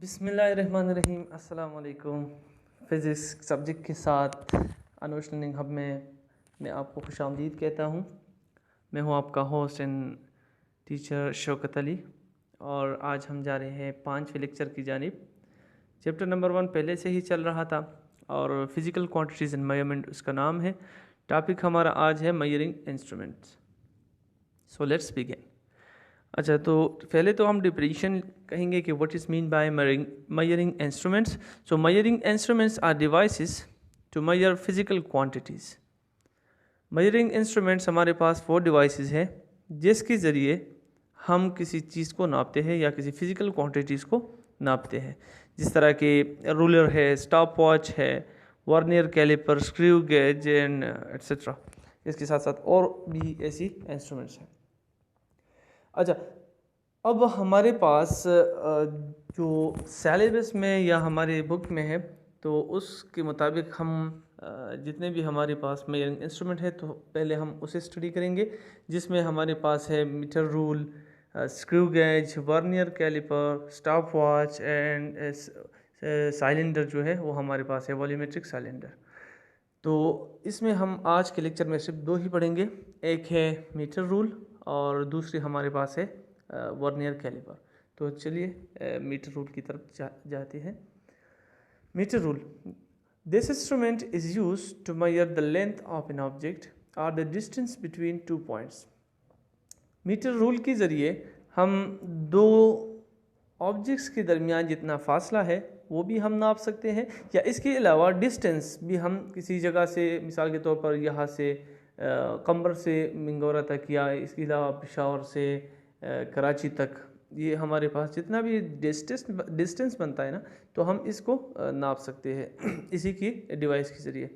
बिस्मिल्लाहिर्रहमानिर्रहीम। अस्सलाम वालेकुम। फ़िज़िक्स सब्जेक्ट के साथ अनुज लर्निंग हब में मैं आपको खुशामदीद कहता हूँ। मैं हूँ आपका host and teacher Shaukat Ali और आज हम जा रहे हैं 5वें लेक्चर की जानिब। चैप्टर नंबर 1 पहले से ही चल रहा था और फिज़िकल क्वांटिटीज़ एंड मेजरमेंट उसका नाम है। टॉपिक हमारा आज है measuring instruments. So let's begin. अच्छा, तो पहले तो हम डिफिनेशन कहेंगे कि what is mean by measuring instruments. So measuring instruments are devices to measure physical quantities. Measuring instruments हमारे पास वो डिवाइसेस हैं जिसके ज़रिए हम किसी चीज़ को नापते हैं या किसी फिजिकल क्वांटिटीज़ को नापते हैं, जिस तरह के रूलर है, स्टॉप वॉच है, vernier caliper, screw gauge and etcetera. इसके साथ साथ और भी ऐसी इंस्ट्रूमेंट्स हैं। अच्छा, अब हमारे पास जो सिलेबस में या हमारे बुक में है तो उसके मुताबिक हम जितने भी हमारे पास मेजरिंग इंस्ट्रूमेंट है तो पहले हम उसे स्टडी करेंगे, जिसमें हमारे पास है metre rule, screw gauge, vernier caliper, stop watch and cylinder जो है वो हमारे पास है वॉल्यूमेट्रिक साइलेंडर। तो इसमें हम आज के लेक्चर में सिर्फ दो ही पढ़ेंगे, एक है मीटर रूल और दूसरी हमारे पास है वर्नियर कैलिपर। तो चलिए मीटर रूल की तरफ जाते हैं। Metre rule, this instrument is use to measure the length of an object और the distance between 2 points. Metre rule के ज़रिए हम दो ऑब्जेक्ट्स के दरमियान जितना फासला है वो भी हम नाप सकते हैं, या इसके अलावा डिस्टेंस भी हम किसी जगह से, मिसाल के तौर पर यहाँ से कंबर से मिंगोरा तक, या इसके अलावा पेशावर से कराची तक, ये हमारे पास जितना भी डिस्टेंस बनता है ना, तो हम इसको नाप सकते हैं इसी की डिवाइस के ज़रिए।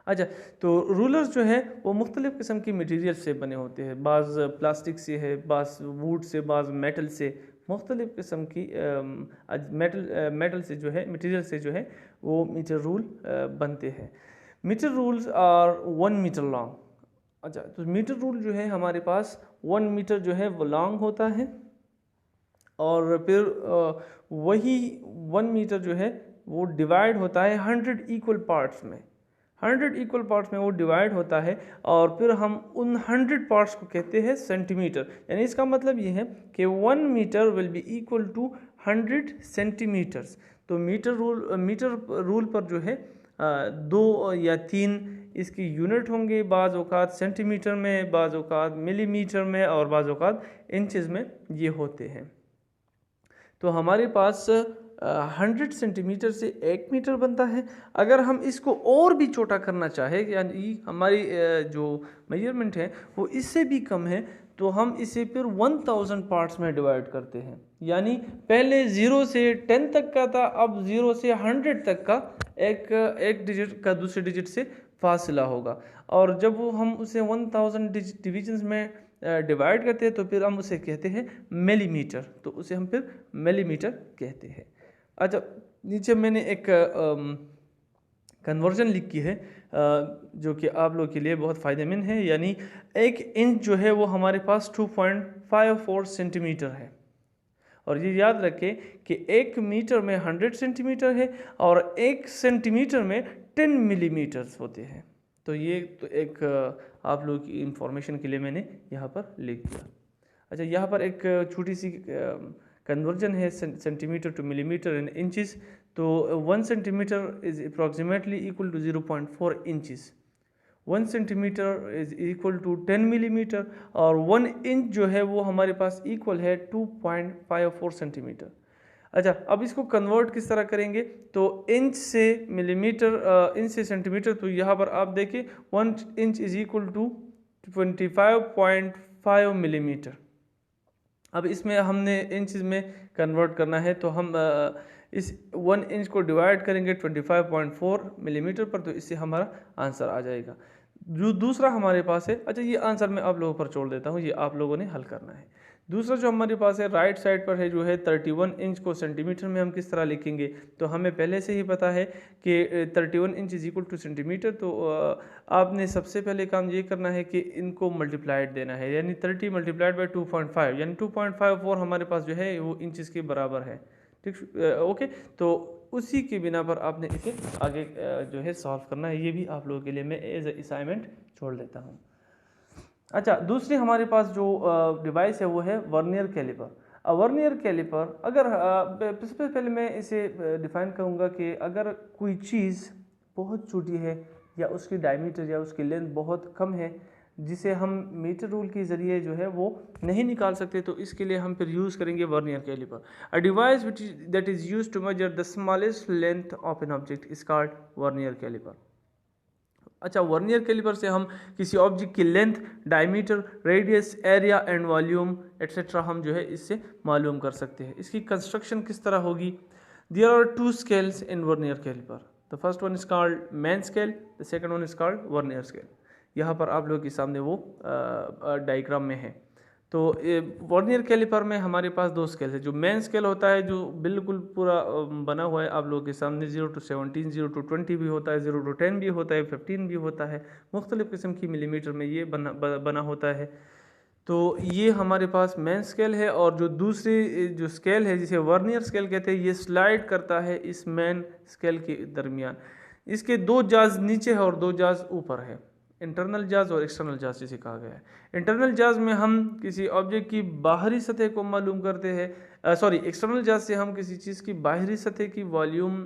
अच्छा, तो रूलर्स जो है वो मुख्तलिफ़ किस्म की मटेरियल से बने होते हैं, बाज़ प्लास्टिक से है, बाज़ वुड से, बाज़ मेटल से, मुख्तलिफ़ किस्म की मेटल से जो है, मटेरियल से जो है वो मीटर रूल बनते हैं। Metre rules are 1 metre long. अच्छा, तो मीटर रूल जो है हमारे पास 1 मीटर जो है वो लॉन्ग होता है और फिर वही 1 मीटर जो है वो डिवाइड होता है 100 इक्वल पार्ट्स में। 100 इक्वल पार्ट्स में वो डिवाइड होता है और फिर हम उन 100 पार्ट्स को कहते हैं सेंटीमीटर। यानी इसका मतलब ये है कि 1 metre will be equal to 100 centimetres. तो मीटर रूल पर जो है 2 या 3 इसकी यूनिट होंगे, बाज़ औक़ात सेंटीमीटर में, बाज़ औक़ात मिलीमीटर में और बाज़ औक़ात इंचज़ में ये होते हैं। तो हमारे पास 100 सेंटीमीटर से 1 मीटर बनता है। अगर हम इसको और भी छोटा करना चाहें, यानी हमारी जो मेजरमेंट है वो इससे भी कम है, तो हम इसे फिर 1000 पार्ट्स में डिवाइड करते हैं। यानी पहले 0 से 10 तक का था, अब 0 से 100 तक का एक डिजिट का दूसरे डिजिट से फासला होगा। और जब वो हम उसे 1000 डिविजन्स में डिवाइड करते हैं तो फिर हम उसे कहते हैं मिलीमीटर, तो उसे हम फिर मिलीमीटर कहते हैं। अच्छा, नीचे मैंने एक कन्वर्जन लिखी है जो कि आप लोग के लिए बहुत फ़ायदेमंद है। यानी 1 इंच जो है वो हमारे पास 2.54 सेंटीमीटर है, और ये याद रखें कि 1 मीटर में 100 सेंटीमीटर है और 1 सेंटीमीटर में 10 मिलीमीटर्स होते हैं। तो ये तो एक आप लोग की इंफॉर्मेशन के लिए मैंने यहाँ पर लिख दिया। अच्छा, यहाँ पर एक छोटी सी कन्वर्जन है centimetre to millimetre in inches. तो 1 centimetre is approximately equal to 0.4 inches, 1 centimetre is equal to 10 millimetre और 1 इंच जो है वो हमारे पास इक्वल है 2.54 सेंटीमीटर। अच्छा, अब इसको कन्वर्ट किस तरह करेंगे, तो इंच से मिलीमीटर, इंच से सेंटीमीटर, तो यहाँ पर आप देखिए 1 inch is equal to 25.5 millimetre. अब इसमें हमने इंचज़ में कन्वर्ट करना है, तो हम इस 1 इंच को डिवाइड करेंगे 25.4 मिलीमीटर पर, तो इससे हमारा आंसर आ जाएगा। जो दूसरा हमारे पास है, अच्छा ये आंसर मैं आप लोगों पर छोड़ देता हूँ, ये आप लोगों ने हल करना है। दूसरा जो हमारे पास है राइट साइड पर है जो है 31 इंच को सेंटीमीटर में हम किस तरह लिखेंगे, तो हमें पहले से ही पता है कि 31 inch is equal two centimetre. तो आपने सबसे पहले काम ये करना है कि इनको मल्टीप्लाइड देना है, यानी 30 मल्टीप्लाइड बाई 2.5 यानी 2.54 हमारे पास जो है वो इंचज़ के बराबर है। ठीक, ओके। तो उसी की बिना पर आपने इसे आगे जो है सॉल्व करना है। ये भी आप लोगों के लिए मैं एज ए असाइनमेंट छोड़ देता हूँ। अच्छा, दूसरी हमारे पास जो डिवाइस है वो है वर्नियर कैलिपर। वर्नियर कैलिपर, अगर सबसे पहले मैं इसे डिफाइन करूँगा कि अगर कोई चीज़ बहुत छोटी है या उसकी डायमीटर या उसकी लेंथ बहुत कम है, जिसे हम मीटर रूल के ज़रिए जो है वो नहीं निकाल सकते, तो इसके लिए हम फिर यूज़ करेंगे vernier caliper. A device which that is used to measure the smallest length of an object is called vernier caliper. अच्छा, वर्नियर कैलिपर से हम किसी ऑब्जेक्ट की length, diameter, radius, area and volume etcetera हम जो है इससे मालूम कर सकते हैं। इसकी कंस्ट्रक्शन किस तरह होगी? There are two scales in vernier caliper. The first one is called main scale, the second one is called vernier scale. यहाँ पर आप लोगों के सामने वो डायग्राम में है। तो वर्नियर कैलिपर में हमारे पास दो स्केल है। जो मेन स्केल होता है जो बिल्कुल पूरा बना हुआ है आप लोगों के सामने, 0 to 17, 0 to 20 भी होता है, 0 to 10 भी होता है, 15 भी होता है, मुख्तलिफ़ किस्म की मिलीमीटर में ये बना होता है। तो ये हमारे पास मेन स्केल है। और जो दूसरी जो स्केल है जिसे वर्नियर स्केल कहते हैं, ये स्लाइड करता है इस मेन स्केल के दरमियान। इसके दो जाज नीचे है और दो जाज ऊपर है, इंटरनल जाज और एक्सटर्नल जाज जिसे कहा गया है। इंटरनल जाज में हम किसी ऑब्जेक्ट की बाहरी सतह को मालूम करते हैं, एक्सटर्नल जाज से हम किसी चीज़ की बाहरी सतह की वॉल्यूम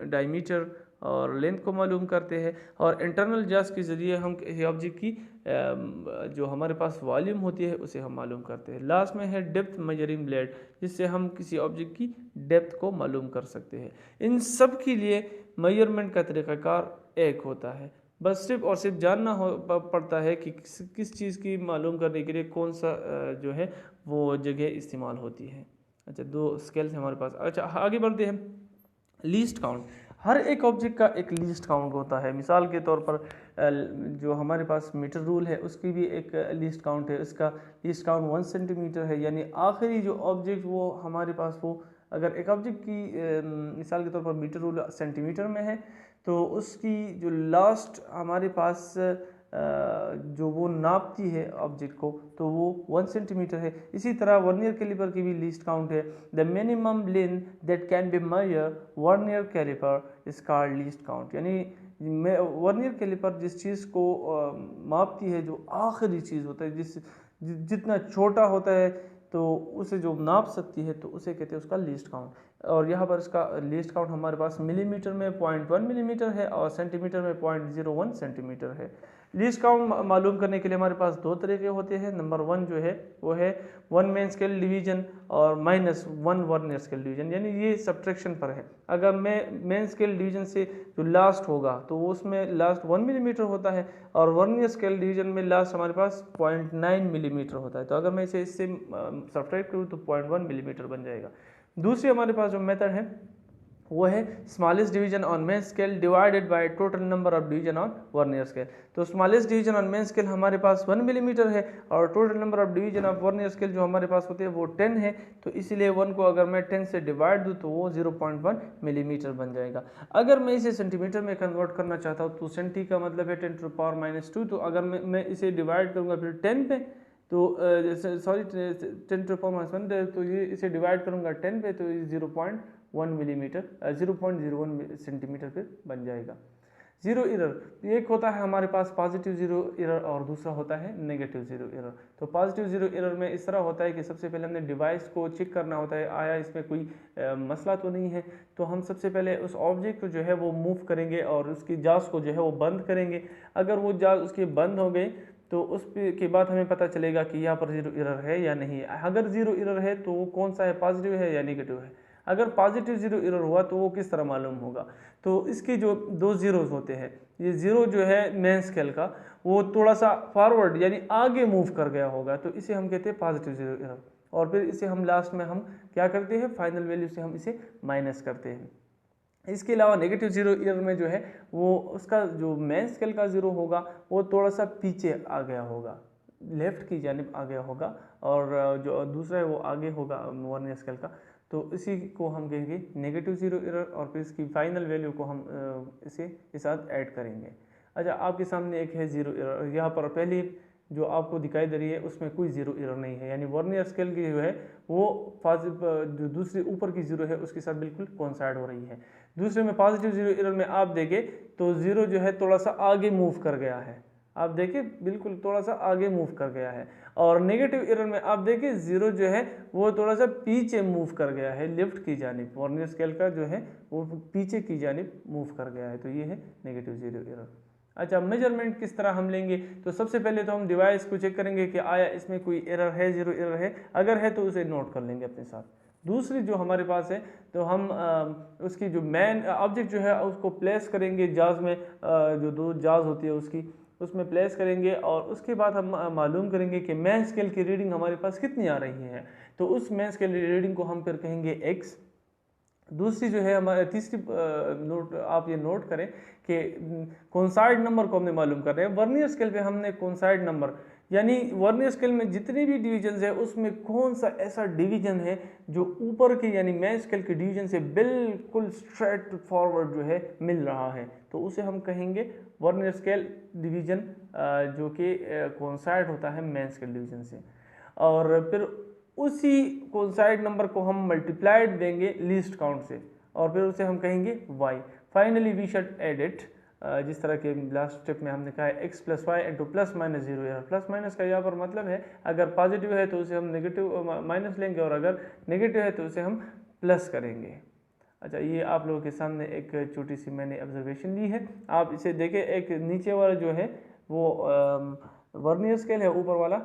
डायमीटर और लेंथ को मालूम करते हैं। और इंटरनल जाज के ज़रिए हम किसी ऑब्जेक्ट की जो हमारे पास वॉल्यूम होती है उसे हम मालूम करते हैं। लास्ट में है डेप्थ मेजरिंग ब्लेड, जिससे हम किसी ऑब्जेक्ट की डेप्थ को मालूम कर सकते हैं। इन सब के लिए मेजरमेंट का तरीक़ाकार एक होता है, बस सिर्फ और सिर्फ जानना पड़ता है कि किस चीज़ की मालूम करने के लिए कौन सा जो है वो जगह इस्तेमाल होती है। अच्छा, दो स्केल्स हमारे पास। अच्छा, आगे बढ़ते हैं। लीस्ट काउंट, हर एक ऑब्जेक्ट का एक लीस्ट काउंट होता है। मिसाल के तौर पर जो हमारे पास मीटर रूल है उसकी भी एक लीस्ट काउंट है। उसका लीस्ट काउंट 1 सेंटीमीटर है, यानी आखिरी जो ऑब्जेक्ट वो हमारे पास वो, अगर एक ऑब्जेक्ट की मिसाल के तौर पर मीटर रूल सेंटीमीटर में है, तो उसकी जो लास्ट हमारे पास जो वो नापती है ऑब्जेक्ट को, तो वो 1 सेंटीमीटर है। इसी तरह वर्नियर कैलिपर की भी लीस्ट काउंट है। The minimum length that can be measure vernier caliper is called least count. यानी वर्नियर कैलिपर जिस चीज़ को मापती है, जो आखिरी चीज़ होता है, जितना छोटा होता है तो उसे जो नाप सकती है, तो उसे कहते हैं उसका लीस्ट काउंट। और यहाँ पर इसका लीस्ट काउंट हमारे पास मिलीमीटर में 0.1 मिलीमीटर है और सेंटीमीटर में 0.01 सेंटीमीटर है। लीस्ट काउंट मालूम करने के लिए हमारे पास दो तरीके होते हैं। नंबर 1 जो है वो है 1 मेन स्केल डिवीजन और -1 वर्नियर स्केल डिवीजन, यानी ये सब्ट्रैक्शन पर है। अगर मैं मेन स्केल डिवीजन से जो लास्ट होगा तो उसमें लास्ट 1 मिलीमीटर होता है, और वर्नियर स्केल डिवीजन में लास्ट हमारे पास 0.9 मिलीमीटर होता है। तो अगर मैं इसे इससे सब्ट्रैक्ट करूँ तो 0.1 मिलीमीटर बन जाएगा। दूसरी हमारे पास जो मेथड है वो है smallest division on main scale divided by total number of division on vernier scale. तो smallest division on main scale हमारे पास 1 मिलीमीटर है, और total number of division of vernier scale जो हमारे पास होते हैं वो 10 है। तो इसीलिए 1 को अगर मैं 10 से डिवाइड दूँ तो वो 0.1 मिलीमीटर बन जाएगा। अगर मैं इसे सेंटीमीटर में कन्वर्ट करना चाहता हूँ तो सेंटी का मतलब है 10 टू द पावर -2। तो अगर मैं इसे डिवाइड करूँगा फिर 10 पे, तो 10 टू पावर -1, तो ये इसे डिवाइड करूँगा 10 पे, तो 0.1 मिलीमीटर 0.01 सेंटीमीटर पे बन जाएगा। जीरो एरर, एक होता है हमारे पास पॉजिटिव जीरो एरर और दूसरा होता है नेगेटिव जीरो एरर। तो पॉजिटिव जीरो एरर में इस तरह होता है कि सबसे पहले हमने डिवाइस को चेक करना होता है, आया इसमें कोई मसला तो नहीं है। तो हम सबसे पहले उस ऑब्जेक्ट को जो है वो मूव करेंगे और उसकी जांच को जो है वो बंद करेंगे। अगर वो जांच उसके बंद हो गई तो उस के बाद हमें पता चलेगा कि यहाँ पर जीरो एरर है या नहीं है। अगर जीरो एरर है तो वो कौन सा है, पॉजिटिव है या नेगेटिव है। अगर पॉजिटिव जीरो एरर हुआ तो वो किस तरह मालूम होगा? तो इसके जो दो जीरोज होते हैं, ये जीरो जो है मेन स्केल का वो थोड़ा सा फॉरवर्ड यानी आगे मूव कर गया होगा, तो इसे हम कहते हैं पॉजिटिव जीरो एरर। और फिर इसे हम लास्ट में हम क्या करते हैं, फाइनल वैल्यू से हम इसे माइनस करते हैं। इसके अलावा नेगेटिव जीरो एरर में जो है वो उसका जो मेन स्केल का जीरो होगा वो थोड़ा सा पीछे आ गया होगा, लेफ्ट की जानिब आ गया होगा, और जो दूसरा है वो आगे होगा वर्नियर स्केल का। तो इसी को हम कहेंगे नेगेटिव जीरो एरर, और फिर इसकी फाइनल वैल्यू को हम इसे साथ ऐड करेंगे। अच्छा, आपके सामने एक है जीरो एरर। यहाँ पर पहली जो आपको दिखाई दे रही है उसमें कोई जीरो एरर नहीं है, यानी वर्नियर स्केल की जो है वो जो दूसरी ऊपर की जीरो है उसके साथ बिल्कुल कोइंसाइड हो रही है। दूसरे में पॉजिटिव जीरो एरर में आप देखें तो जीरो जो है थोड़ा सा आगे मूव कर गया है, आप देखिए बिल्कुल थोड़ा सा आगे मूव कर गया है। और नेगेटिव एरर में आप देखिए जीरो जो है वो थोड़ा सा पीछे मूव कर गया है, लेफ्ट की जानिब, वर्नियर स्केल का जो है वो पीछे की जानिब मूव कर गया है, तो ये है नेगेटिव जीरो एरर। अच्छा, मेजरमेंट किस तरह हम लेंगे, तो सबसे पहले तो हम डिवाइस को चेक करेंगे कि आया इसमें कोई एरर है, जीरो एरर है, अगर है तो उसे नोट कर लेंगे अपने साथ। दूसरी जो हमारे पास है तो हम उसकी जो मेन ऑब्जेक्ट जो है उसको प्लेस करेंगे जाज में, जो दो जाज होती है उसकी उसमें प्लेस करेंगे, और उसके बाद हम मालूम करेंगे कि मेन स्केल की रीडिंग हमारे पास कितनी आ रही है, तो उस मेन स्केल रीडिंग को हम फिर कहेंगे x। दूसरी जो है हमारे तीसरी नोट आप ये नोट करें कि कोइंसाइड नंबर को हमने मालूम कर रहे हैं। वर्नियर स्केल पे हमने कोइंसाइड नंबर, यानी वर्नियर स्केल में जितनी भी डिवीजन है उसमें कौन सा ऐसा डिवीजन है जो ऊपर के यानी मेन स्केल के डिवीजन से बिल्कुल स्ट्रेट फॉरवर्ड जो है मिल रहा है, तो उसे हम कहेंगे वर्नियर स्केल डिवीजन, जो कि कोइंसाइड होता है मेन स्केल डिवीजन से। और फिर उसी कोइंसाइड नंबर को हम मल्टीप्लाइड देंगे लीस्ट काउंट से, और फिर उसे हम कहेंगे y। Finally we should add it, जिस तरह के लास्ट स्टेप में हमने कहा है x plus y into plus minus zero. यार प्लस माइनस का यहाँ पर मतलब है अगर पॉजिटिव है तो उसे हम नेगेटिव माइनस लेंगे, और अगर नेगेटिव है तो उसे हम प्लस करेंगे। अच्छा, ये आप लोगों के सामने एक छोटी सी मैंने ऑब्जर्वेशन ली है, आप इसे देखें। एक नीचे वाला जो है वो वर्नियर स्केल है, ऊपर वाला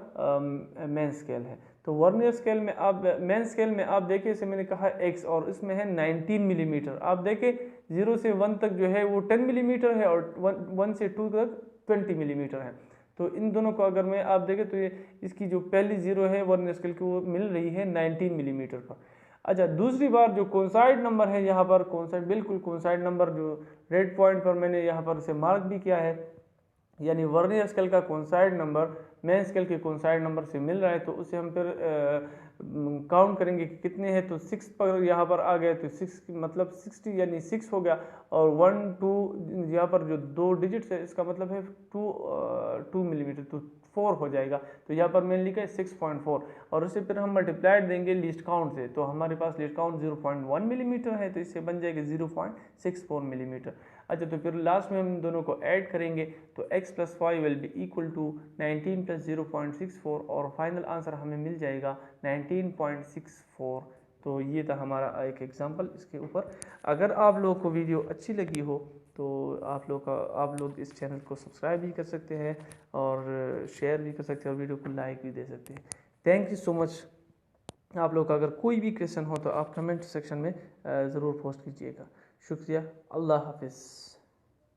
मेन स्केल है। तो वर्नियर स्केल में आप मेन स्केल में आप देखिए, इसे मैंने कहा x और इसमें है 19 मिलीमीटर। आप देखें 0 से 1 तक जो है वो 10 मिलीमीटर है, और 1 से 2 तक 20 मिलीमीटर है। तो इन दोनों को अगर मैं आप देखें तो ये इसकी जो पहली जीरो है वर्नियर स्केल की वो मिल रही है 19 मिलीमीटर पर। अच्छा, दूसरी बार जो कोइंसाइड नंबर है, यहाँ पर कोइंसाइड बिल्कुल कोइंसाइड नंबर जो रेड पॉइंट पर मैंने यहाँ पर इसे मार्क भी किया है, यानी वर्नियर स्केल का कोइंसाइड नंबर मेन स्केल के कोइंसाइड नंबर से मिल रहा है, तो उसे हम फिर काउंट करेंगे कि कितने हैं। तो 6 पर यहाँ पर आ गए तो 6 मतलब 60 यानी 6 हो गया, और 1 2 यहाँ पर जो दो डिजिट्स है इसका मतलब है 2 मिलीमीटर, तो 4 हो जाएगा। तो यहाँ पर मैंने लिखा है 6.4, और उसे फिर हम मल्टीप्लाइड देंगे लीस्ट काउंट से, तो हमारे पास लीस्ट काउंट 0.1 मिलीमीटर है, तो इससे बन जाएगा 0.64 मिलीमीटर। अच्छा, तो फिर लास्ट में हम दोनों को ऐड करेंगे तो x plus y will be equal to 19 plus 0.64, और फाइनल आंसर हमें मिल जाएगा 19.64। तो ये था हमारा एक एग्जांपल इसके ऊपर। अगर आप लोगों को वीडियो अच्छी लगी हो तो आप लोग इस चैनल को सब्सक्राइब भी कर सकते हैं, और शेयर भी कर सकते हैं, और वीडियो को लाइक भी दे सकते हैं। Thank you so much. आप लोग का अगर कोई भी क्वेश्चन हो तो आप कमेंट सेक्शन में ज़रूर पोस्ट कीजिएगा। शुक्रिया, अल्लाह हाफिज़।